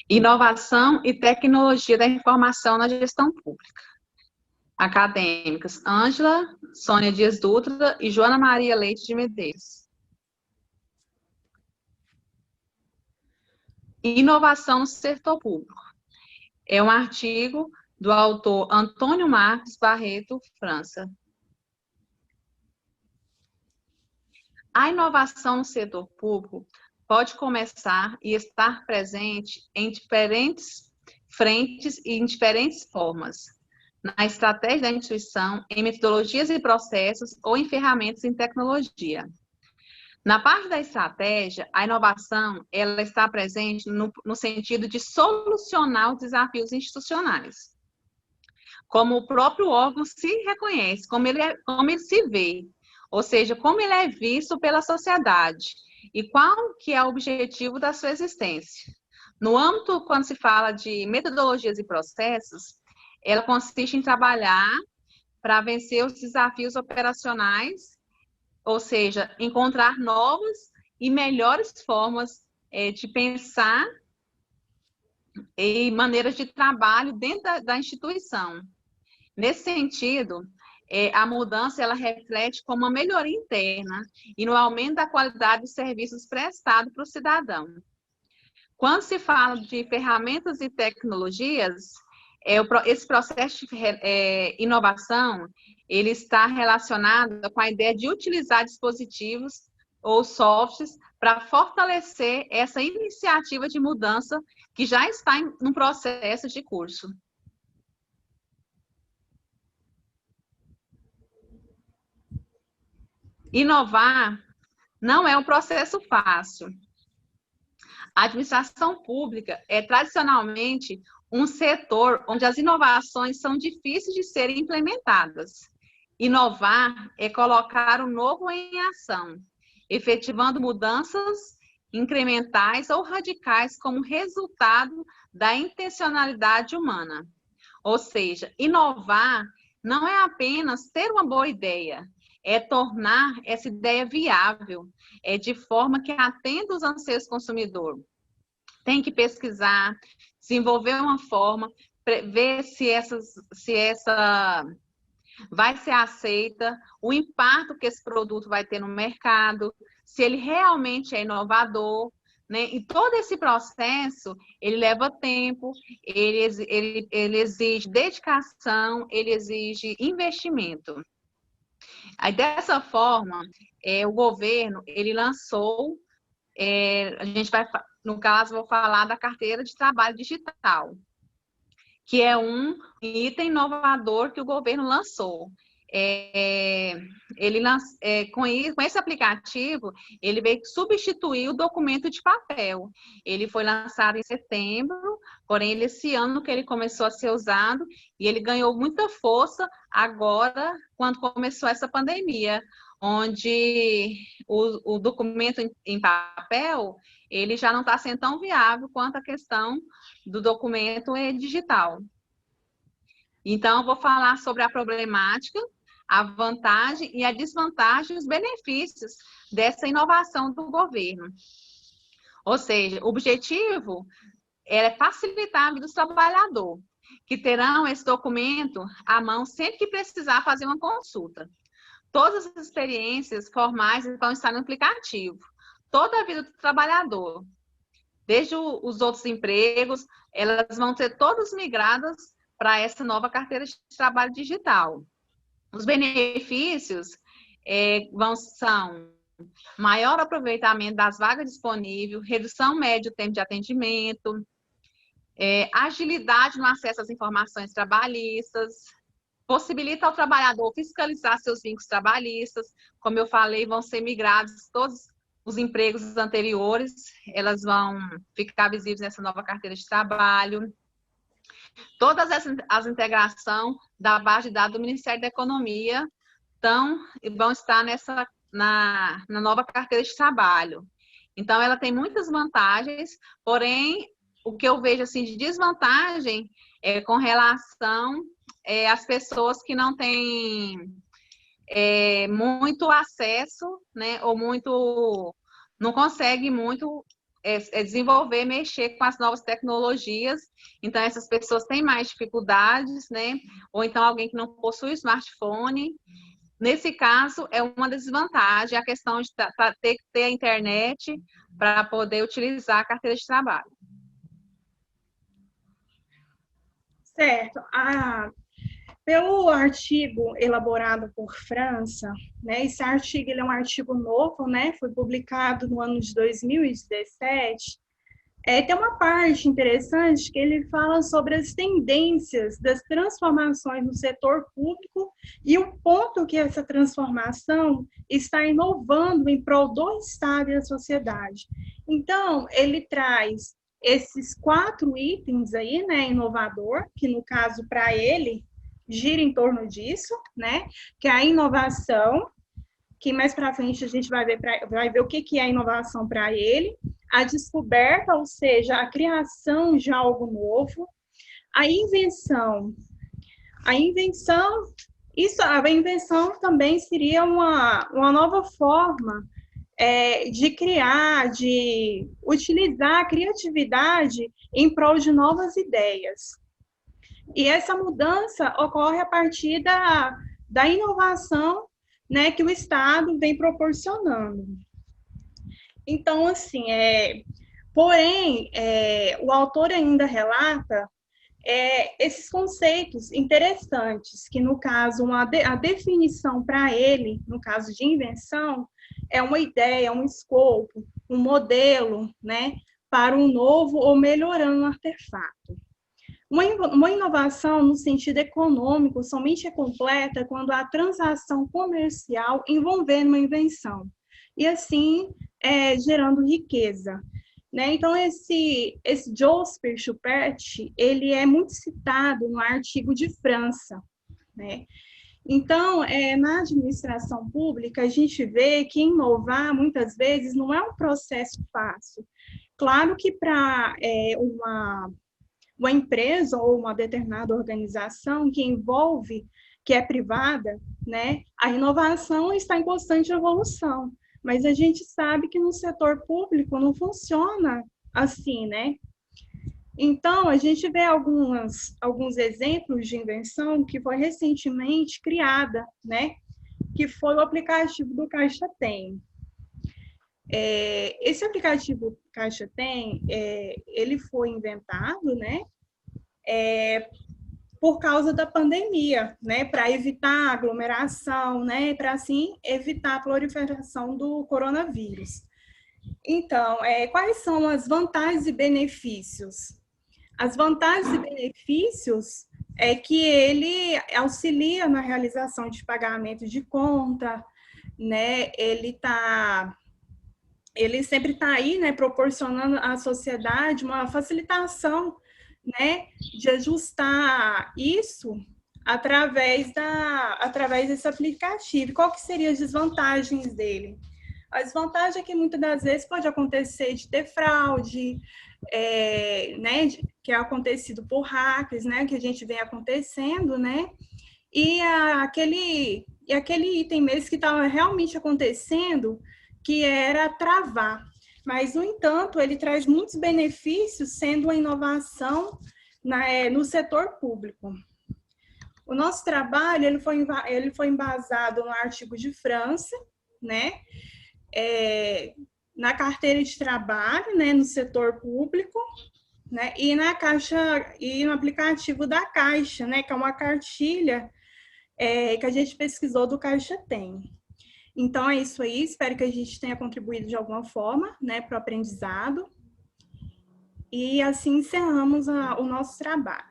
Inovação e tecnologia da informação na gestão pública. Acadêmicas: Ângela, Sônia Dias Dutra e Joana Maria Leite de Medeiros. Inovação no setor público. É um artigo do autor Antônio Marques Barreto, França. A inovação no setor público pode começar e estar presente em diferentes frentes e em diferentes formas, na estratégia da instituição, em metodologias e processos ou em ferramentas em tecnologia. Na parte da estratégia, a inovação ela está presente no sentido de solucionar os desafios institucionais. Como o próprio órgão se reconhece, como ele se vê, ou seja, como ele é visto pela sociedade e qual que é o objetivo da sua existência. No âmbito, quando se fala de metodologias e processos, ela consiste em trabalhar para vencer os desafios operacionais, ou seja, encontrar novas e melhores formas de pensar e maneiras de trabalho dentro da instituição. Nesse sentido, a mudança ela reflete como uma melhoria interna e no aumento da qualidade dos serviços prestados para o cidadão. Quando se fala de ferramentas e tecnologias, esse processo de inovação, ele está relacionado com a ideia de utilizar dispositivos ou softwares para fortalecer essa iniciativa de mudança que já está em um processo de curso. Inovar não é um processo fácil. A administração pública é tradicionalmente um setor onde as inovações são difíceis de serem implementadas. Inovar é colocar o novo em ação, efetivando mudanças incrementais ou radicais como resultado da intencionalidade humana. Ou seja, inovar não é apenas ter uma boa ideia, é tornar essa ideia viável, de forma que atenda os anseios do consumidor. Tem que pesquisar, desenvolver uma forma, ver se essa vai ser aceita, o impacto que esse produto vai ter no mercado, se ele realmente é inovador, né? E todo esse processo, ele leva tempo, ele exige dedicação, ele exige investimento. Aí, dessa forma, o governo, ele lançou, a gente vai, no caso, vou falar da carteira de trabalho digital, que é um item inovador que o governo lançou. Com esse aplicativo, ele veio substituir o documento de papel. Ele foi lançado em setembro, porém, esse ano que ele começou a ser usado, e ele ganhou muita força agora, quando começou essa pandemia, onde o documento em papel, ele já não está sendo tão viável quanto a questão do documento digital. Então, eu vou falar sobre a problemática, a vantagem e a desvantagem e os benefícios dessa inovação do governo. Ou seja, o objetivo é facilitar a vida do trabalhador, que terão esse documento à mão sempre que precisar fazer uma consulta. Todas as experiências formais vão estar no aplicativo. Toda a vida do trabalhador, desde os outros empregos, elas vão ser todas migradas para essa nova carteira de trabalho digital. Os benefícios são maior aproveitamento das vagas disponíveis, redução média do tempo de atendimento, agilidade no acesso às informações trabalhistas, possibilita ao trabalhador fiscalizar seus vínculos trabalhistas. Como eu falei, vão ser migrados todos os empregos anteriores, elas vão ficar visíveis nessa nova carteira de trabalho. Todas as integrações da base de dados do Ministério da Economia vão estar na nova carteira de trabalho. Então, ela tem muitas vantagens, porém, o que eu vejo assim, de desvantagem é com relação às pessoas que não têm muito acesso, né, ou não conseguem muito desenvolver, mexer com as novas tecnologias. Então, essas pessoas têm mais dificuldades, né? Ou então alguém que não possui smartphone. Nesse caso, é uma desvantagem a questão de ter que ter a internet para poder utilizar a carteira de trabalho. Certo. Pelo artigo elaborado por França, né, esse artigo ele é um artigo novo, né, foi publicado no ano de 2017, tem uma parte interessante que ele fala sobre as tendências das transformações no setor público e o ponto que essa transformação está inovando em prol do Estado e da sociedade. Então, ele traz esses 4 itens aí, né, inovador, que no caso para ele gira em torno disso, né, que é a inovação, que mais para frente a gente vai ver o que é a inovação para ele, a descoberta, ou seja, a criação de algo novo, a invenção também seria uma nova forma de criar, de utilizar a criatividade em prol de novas ideias. E essa mudança ocorre a partir da inovação, né, que o Estado vem proporcionando. Então, assim, porém, o autor ainda relata esses conceitos interessantes, que no caso, a definição para ele, no caso de invenção, é uma ideia, um escopo, um modelo, né, para um novo ou melhorando um artefato. Uma inovação no sentido econômico somente é completa quando há transação comercial envolvendo uma invenção, e assim gerando riqueza. Né? Então, esse Jasper Schuppert, ele é muito citado no artigo de França. Né? Então, na administração pública, a gente vê que inovar, muitas vezes, não é um processo fácil. Claro que para uma empresa ou uma determinada organização que é privada, né, a inovação está em constante evolução, mas a gente sabe que no setor público não funciona assim, né? Então, a gente vê alguns exemplos de invenção que foi recentemente criada, né, que foi o aplicativo do Caixa Tem. Esse aplicativo Caixa Tem, ele foi inventado, né, por causa da pandemia, né, para evitar aglomeração, né, para assim evitar a proliferação do coronavírus. Então, quais são as vantagens e benefícios? As vantagens e benefícios é que ele auxilia na realização de pagamento de conta, né, ele sempre está aí, né, proporcionando à sociedade uma facilitação, né, de ajustar isso através desse aplicativo. Qual que seriam as desvantagens dele? A desvantagem é que muitas das vezes pode acontecer de ter fraude, né, que é acontecido por hackers, né, que a gente vem acontecendo, né, e aquele item mesmo que estava realmente acontecendo, que era travar. Mas, no entanto, ele traz muitos benefícios, sendo uma inovação no setor público. O nosso trabalho ele foi embasado no artigo de França, né? Na carteira de trabalho, né? No setor público, né? E no aplicativo da Caixa, né? Que é uma cartilha que a gente pesquisou do Caixa Tem. Então, é isso aí. Espero que a gente tenha contribuído de alguma forma, né, para o aprendizado. E assim encerramos o nosso trabalho.